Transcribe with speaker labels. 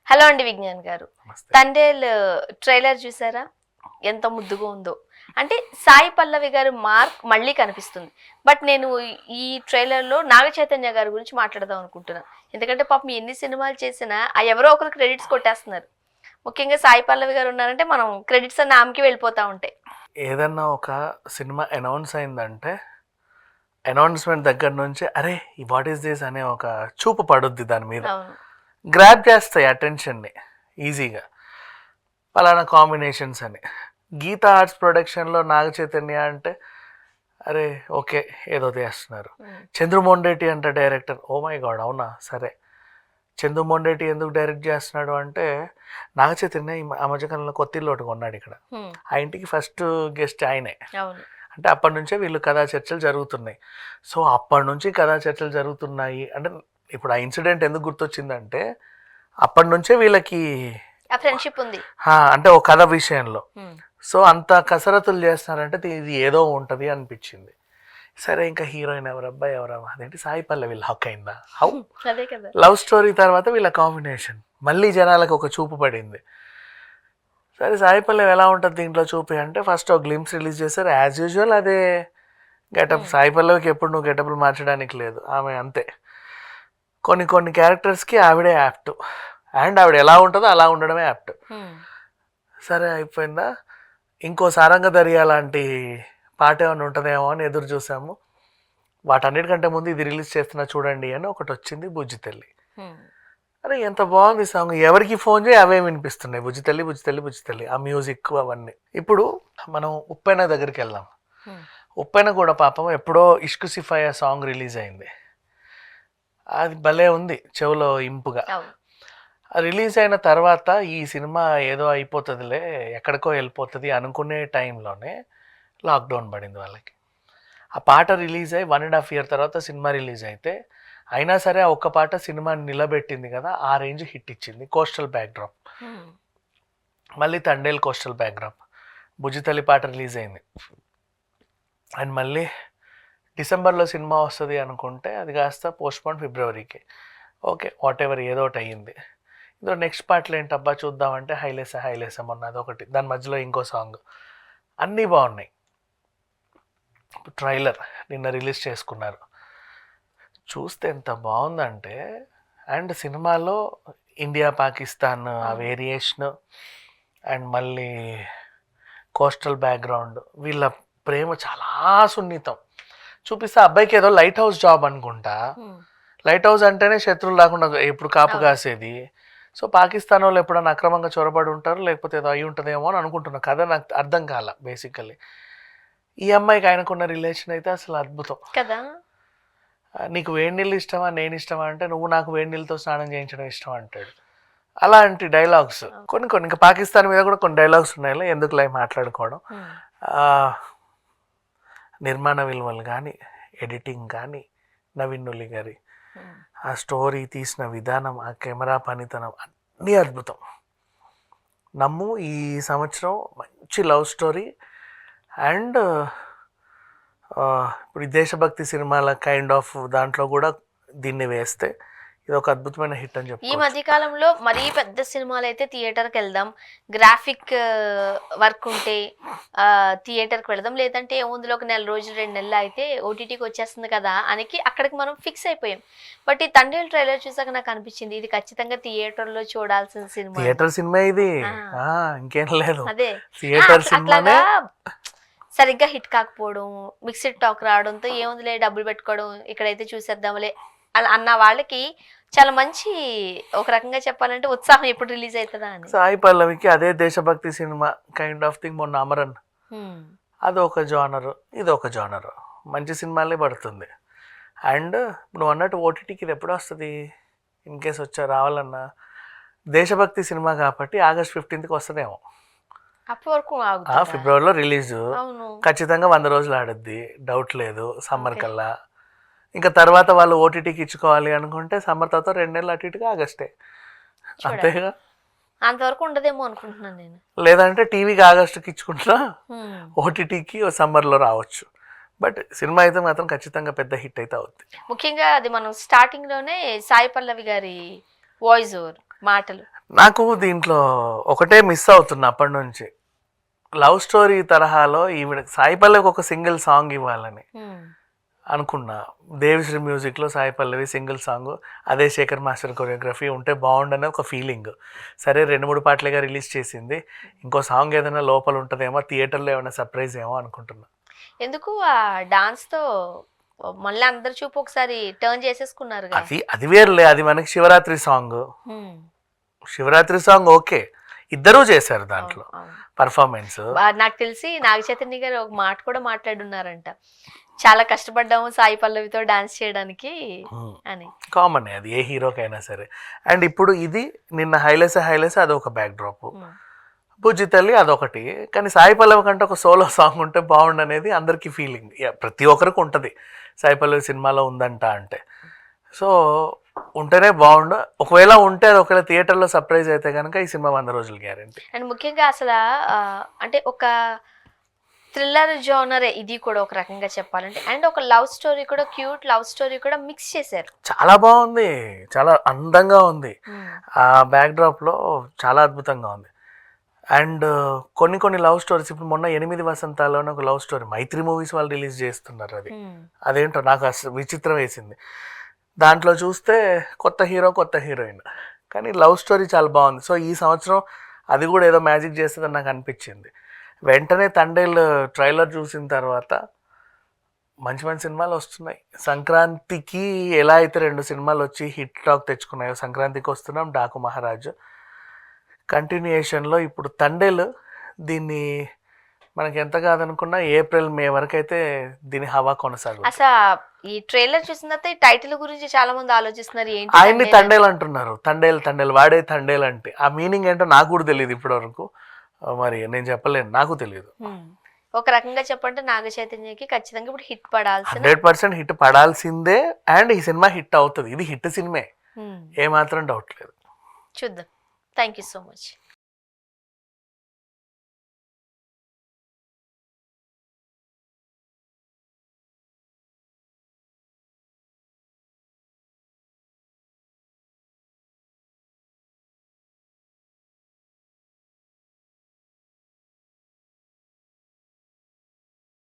Speaker 1: Hello అండి విజ్ఞాన్ గారు.
Speaker 2: నమస్తే.
Speaker 1: తండేల్ ట్రైలర్ చూసారా? ఎంత ముద్దుగా ఉందో. అంటే సాయి పల్లవి గారి మార్క్ మళ్ళీ కనిపిస్తుంది. బట్ నేను ఈ ట్రైలర్‌లో నాగ చైతన్య గారి గురించి మాట్లాడదాం అనుకుంటున్నా. ఎందుకంటే పాపం ఎన్ని సినిమాలు చేసినా ఎవరో ఒకరు క్రెడిట్స్ కొట్టేస్తున్నారు. ముఖ్యంగా సాయి పల్లవి గారు ఉన్నారంటే మనం క్రెడిట్స్ అన్నీ ఆమెకే వెళ్ళిపోతా ఉంటాయి.
Speaker 2: ఏదన్నా ఒక సినిమా అనౌన్స్ అయిందంటే అనౌన్స్మెంట్ దగ్గర నుంచి అరే వాట్ ఈస్ దిస్ అనే ఒక చూపు పడుద్ది దాని మీద.
Speaker 1: అవును.
Speaker 2: గ్రాప్ చేస్తాయి అటెన్షన్ని ఈజీగా. పలానా కాంబినేషన్స్ అని. గీతా ఆర్ట్స్ ప్రొడక్షన్లో నాగ చైతన్య అంటే అరే ఓకే ఏదో చేస్తున్నారు. చంద్రమోహన్ రెడ్డి అంటే డైరెక్టర్, ఓ మై గాడ్ అవునా సరే. చంద్రమోహన్ రెడ్డి ఎందుకు డైరెక్ట్ చేస్తున్నాడు అంటే నాగ చైతన్య ఆ మధ్యకాలంలో కొత్తిల్లు ఒకటి కొన్నాడు ఇక్కడ. ఆ ఇంటికి ఫస్ట్ గెస్ట్ ఆయనే.
Speaker 1: అవును.
Speaker 2: అంటే అప్పటి నుంచే వీళ్ళు కథా చర్చలు జరుగుతున్నాయి. సో అప్పటి నుంచి కథా చర్చలు జరుగుతున్నాయి అంటే ఇప్పుడు ఆ ఇన్సిడెంట్ ఎందుకు గుర్తొచ్చిందంటే అప్పటి నుంచే వీళ్ళకి
Speaker 1: ఆ ఫ్రెండ్‌షిప్ ఉంది.
Speaker 2: అంటే ఒక కథ విషయంలో. సో అంత కసరత్తులు చేస్తున్నారంటే ఇది ఏదో ఉంటుంది అనిపించింది. సరే ఇంకా హీరోయిన్ ఎవరబ్బా ఎవరబ్బా అదేంటి సాయి పల్లవి లాక్ అయిందా? హౌ
Speaker 1: అదే కదా.
Speaker 2: లవ్ స్టోరీ తర్వాత వీళ్ళ కాంబినేషన్ మళ్ళీ జనాలకు ఒక చూపు పడింది. సరే సాయి పల్లవి ఎలా ఉంటుంది దీంట్లో చూపి అంటే ఫస్ట్ ఒక గ్లిమ్స్ రిలీజ్ చేశారు. యాజ్ యూజువల్ అదే గెటప్. సాయి పల్లవికి ఎప్పుడు నువ్వు గెటప్లు మార్చడానికి లేదు, ఆమె అంతే. కొన్ని కొన్ని క్యారెక్టర్స్కి ఆవిడే యాప్ట్ అండ్ ఆవిడ ఎలా ఉంటుందో అలా ఉండడమే యాప్ట్. సరే అయిపోయిందా? ఇంకో సారంగ దర్యా లాంటి పాట ఏమైనా ఉంటుందేమో అని ఎదురు చూసాము. వాటన్నిటికంటే ముందు ఇది రిలీజ్ చేస్తున్నా చూడండి అని ఒకటి వచ్చింది, బుజ్జి తల్లి. అరే ఎంత బాగుంది సాంగ్, ఎవరికి ఫోన్ చేయి అవే వినిపిస్తున్నాయి, బుజ్జి తల్లి బుజ్జి తల్లి బుజ్జి తల్లి, ఆ మ్యూజిక్ అవన్నీ. ఇప్పుడు మనం ఉప్పెన దగ్గరికి వెళ్దాం. ఉప్పెన కూడా పాపం ఎప్పుడో ఇష్క్ సిఫాయా సాంగ్ రిలీజ్ అయింది. అది భలే ఉంది చెవులో ఇంపుగా. రిలీజ్ అయిన తర్వాత ఈ సినిమా ఏదో అయిపోతుందిలే ఎక్కడికో వెళ్ళిపోతుంది అనుకునే టైంలోనే లాక్డౌన్ పడింది వాళ్ళకి. ఆ పాట రిలీజ్ అయ్యి 1.5 year తర్వాత సినిమా రిలీజ్ అయితే అయినా సరే ఆ ఒక్క పాట సినిమాని నిలబెట్టింది కదా, ఆ రేంజ్ హిట్ ఇచ్చింది. కోస్టల్ బ్యాక్డ్రాప్, మళ్ళీ తండేల్ కోస్టల్ బ్యాక్డ్రాప్, బుజ్జితల్లి పాట రిలీజ్ అయింది. అండ్ మళ్ళీ డిసెంబర్లో సినిమా వస్తుంది అనుకుంటే అది కాస్త పోస్ట్పోన్ ఫిబ్రవరికి. ఓకే వాట్ ఎవర్ ఏదో ఒకటి అయ్యింది. ఇందులో నెక్స్ట్ పాటలు ఏంటబ్బా చూద్దామంటే హైలేసా హైలేసా మొన్న అదొకటి, దాని మధ్యలో ఇంకో సాంగ్, అన్నీ బాగున్నాయి. ట్రైలర్ నిన్న రిలీజ్ చేసుకున్నారు, చూస్తే ఎంత బాగుందంటే. అండ్ సినిమాలో ఇండియా పాకిస్తాన్ ఆ వేరియేషన్ అండ్ మళ్ళీ కోస్టల్ బ్యాక్గ్రౌండ్, వీళ్ళ ప్రేమ చాలా సున్నితం చూపిస్తే. అబ్బాయికి ఏదో లైట్ హౌస్ జాబ్ అనుకుంటా. లైట్ హౌస్ అంటేనే శత్రువులు లేకుండా ఎప్పుడు కాపు కాసేది. సో పాకిస్తాన్ వాళ్ళు ఎప్పుడైనా అక్రమంగా చొరబడి ఉంటారు లేకపోతే ఏదో అయి ఉంటుందేమో అని అనుకుంటున్నా. కథ నాకు అర్థం కాల బేసికల్లీ. ఈ అమ్మాయికి ఆయనకున్న రిలేషన్ అయితే అసలు అద్భుతం
Speaker 1: కదా.
Speaker 2: నీకు వేడి నీళ్ళు ఇష్టమా నేను ఇష్టమా అంటే నువ్వు నాకు వేడి నీళ్ళతో స్నానం చేయించడం ఇష్టం అంటాడు. అలాంటి డైలాగ్స్ కొన్ని కొన్ని. ఇంకా పాకిస్తాన్ మీద కూడా కొన్ని డైలాగ్స్ ఉన్నాయి, ఎందుకులే మాట్లాడుకోవడం. నిర్మాణ విలువలు కానీ ఎడిటింగ్ కానీ నవీన్ నులి గారి ఆ స్టోరీ తీసిన విధానం, ఆ కెమెరా పనితనం అన్నీ అద్భుతం. నమ్ము ఈ సంవత్సరం మంచి లవ్ స్టోరీ అండ్ ఇప్పుడు ఈ దేశభక్తి సినిమాల కైండ్ ఆఫ్ దాంట్లో కూడా దీన్ని వేస్తే ఇది ఒక అద్భుతమైన హిట్ అని చెప్పి.
Speaker 1: ఈ మధ్య కాలంలో మరీ పెద్ద సినిమాలు అయితే థియేటర్కి వెళ్దాం, గ్రాఫిక్ వర్క్ ఉంటే థియేటర్కి వెళ్దాం, లేదంటే ఏముందులో ఒక 1 రోజులు 2 నెలలు అయితే ఓటీటీకి వచ్చేస్తుంది కదా అని అక్కడికి మనం ఫిక్స్ అయిపోయాం. బట్ ఈ తండేల్ ట్రైలర్ చూసాక నాకు అనిపించింది ఇది ఖచ్చితంగా థియేటర్లో చూడాల్సిన సినిమా.
Speaker 2: థియేటర్ సినిమా ఇది, ఇంకేం లేదు.
Speaker 1: అదే
Speaker 2: థియేటర్ సినిమానే.
Speaker 1: సరిగ్గా హిట్ కాకపోవడం, మిక్స్డ్ టాక్ రావడంతో ఏముందిలే డబ్బులు పెట్టుకోవడం ఇక్కడైతే చూసేద్దాంలే అలా అన్న వాళ్ళకి చాలా మంచి, ఒక రకంగా చెప్పాలంటే ఉత్సాహం ఎప్పుడు రిలీజ్ అవుతుందా అని.
Speaker 2: సాయి పల్లవికి అదే దేశభక్తి సినిమా కైండ్ ఆఫ్ థింగ్. మొన్న అమరన్ అదొక జానరు, ఇదొక జానరు, మంచి సినిమాలే పడుతుంది. అండ్ నువ్వు అన్నట్టు ఓటీటీకి ఇది ఎప్పుడు వస్తుంది ఇన్ కేస్ రావాలన్నా, దేశభక్తి సినిమా కాబట్టి August 15th వస్తుందేమో.
Speaker 1: అప్పటి వరకు
Speaker 2: ఫిబ్రవరిలో రిలీజు, ఖచ్చితంగా 100 రోజులు ఆడుద్ది, డౌట్ లేదు. సమ్మర్ కల్లా ఇంకా తర్వాత వాళ్ళు ఓటీటీకి ఇచ్చుకోవాలి అనుకుంటే సమ్మర్ తర్వాత 2 నెలలు అటు ఇటుగా ఆగస్టే, అంతేగా.
Speaker 1: అంతవరకు ఉండదేమో అనుకుంటున్నాను నేను.
Speaker 2: లేదంటే టీవీకి ఆగస్టుకి ఇచ్చుకుంటా, ఓటీటీకి సమ్మర్లో రావచ్చు. బట్ సినిమా అయితే మాత్రం ఖచ్చితంగా పెద్ద హిట్ అయితే అవుద్ది.
Speaker 1: ముఖ్యంగా అది మనం స్టార్టింగ్లోనే సాయి పల్లవి గారి వాయిస్ ఓవర్ మాటలు
Speaker 2: నాకు దీంట్లో ఒకటే మిస్ అవుతున్నా అప్పటి నుంచి, లవ్ స్టోరీ తరహాలో ఈవిడ సాయి పల్లవికి ఒక సింగిల్ సాంగ్ ఇవ్వాలని అనుకున్నా. దేవిశ్రీ మ్యూజిక్లో సాయి పల్లవి సింగిల్ సాంగ్, అదే శేఖర్ మాస్టర్ కొరియోగ్రఫీ ఉంటే బాగుండనే ఒక ఫీలింగ్. సరే 2-3 పాటలుగా రిలీజ్ చేసింది, ఇంకో సాంగ్ ఏదైనా లోపల ఉంటుందేమో, థియేటర్లో ఏమైనా సర్ప్రైజ్ ఏమో అనుకుంటున్నా.
Speaker 1: ఎందుకు ఆ డాన్స్తో మళ్ళీ అందరి చూపు ఒకసారి టర్న్ చేసేసుకున్నారు.
Speaker 2: అది వేరులే, అది మనకి Shivaratri song. Shivaratri song okay, ఇద్దరూ చేశారు దాంట్లో పర్ఫార్మెన్స్.
Speaker 1: నాకు తెలిసి నాగ చైతన్య గారు ఒక మాట కూడా మాట్లాడున్నారంట, చాలా కష్టపడ్డాము సాయి పల్లవితో డాన్స్ చేయడానికి అని.
Speaker 2: కామన్ అది ఏ హీరోకైనా సరే. అండ్ ఇప్పుడు ఇది నిన్న హైలెస్ అదొక బ్యాక్ డ్రాప్, బుజ్జి తల్లి అదొకటి. కానీ సాయి పల్లవి కంటే ఒక సోలో సాంగ్ ఉంటే బాగుండనేది అందరికీ ఫీలింగ్, ప్రతి ఒక్కరికి ఉంటుంది సాయి పల్లవి సినిమాలో ఉందంట అంటే. సో ఉంటేనే బాగుండు, ఒకవేళ ఉంటే అది ఒకవేళ థియేటర్లో సర్ప్రైజ్ అయితే కనుక ఈ సినిమా 100 రోజులు గ్యారెంటీ.
Speaker 1: అండ్ ముఖ్యంగా అసలు అంటే ఒక థ్రిల్లర్ జోనరే ఇది కూడా ఒక రకంగా చెప్పాలంటే, అండ్ ఒక లవ్ స్టోరీ కూడా, క్యూట్ లవ్ స్టోరీ కూడా మిక్స్ చేశారు.
Speaker 2: చాలా బాగుంది, చాలా అందంగా ఉంది, ఆ బ్యాక్ డ్రాప్లో చాలా అద్భుతంగా ఉంది. అండ్ కొన్ని లవ్ స్టోరీస్, ఇప్పుడు మొన్న 8 వసంతాల్లోనే ఒక లవ్ స్టోరీ మైత్రి మూవీస్ వాళ్ళు రిలీజ్ చేస్తున్నారు. అదేంటో నాకు అసలు విచిత్రం వేసింది. దాంట్లో చూస్తే కొత్త హీరో కొత్త హీరోయిన్, కానీ లవ్ స్టోరీ చాలా బాగుంది. సో ఈ సంవత్సరం అది కూడా ఏదో మ్యాజిక్ చేస్తుందని నాకు అనిపించింది. వెంటనే తండేల్ ట్రైలర్ చూసిన తర్వాత మంచి సినిమాలు వస్తున్నాయి. సంక్రాంతికి ఎలా అయితే 2 సినిమాలు వచ్చి హిట్ టాక్ తెచ్చుకున్నాయో, సంక్రాంతికి వస్తున్నాం డాకు మహారాజు, కంటిన్యూయేషన్లో ఇప్పుడు తండేల్. దీన్ని మనకి ఎంత కాదనుకున్నా April, May వరకు అయితే దీని హవా కొనసాగుతుంది.
Speaker 1: అసలు ఈ ట్రైలర్ చూసిన తర్వాత ఈ టైటిల్ గురించి చాలా మంది ఆలోచిస్తున్నారు, ఏంటి
Speaker 2: ఆయన్ని తండేల్ అంటున్నారు. తండేల్ వాడే తండేల్ అంటే ఆ మీనింగ్ ఏంటో నాకు కూడా తెలియదు ఇప్పటి వరకు, మరి నేను చెప్పలేను, నాకు తెలియదు.
Speaker 1: ఒక రకంగా చెప్పంటే నాగ చైతన్యకి ఖచ్చితంగా ఇప్పుడు హిట్ పడాల్సిన
Speaker 2: 100% హిట్ పడాల్సిందే. అండ్ ఈ సినిమా హిట్ అవుతుంది, ఇది హిట్ సినిమే, ఏమాత్రం డౌట్ లేదు.
Speaker 1: చూద్దాం. Thank you so much.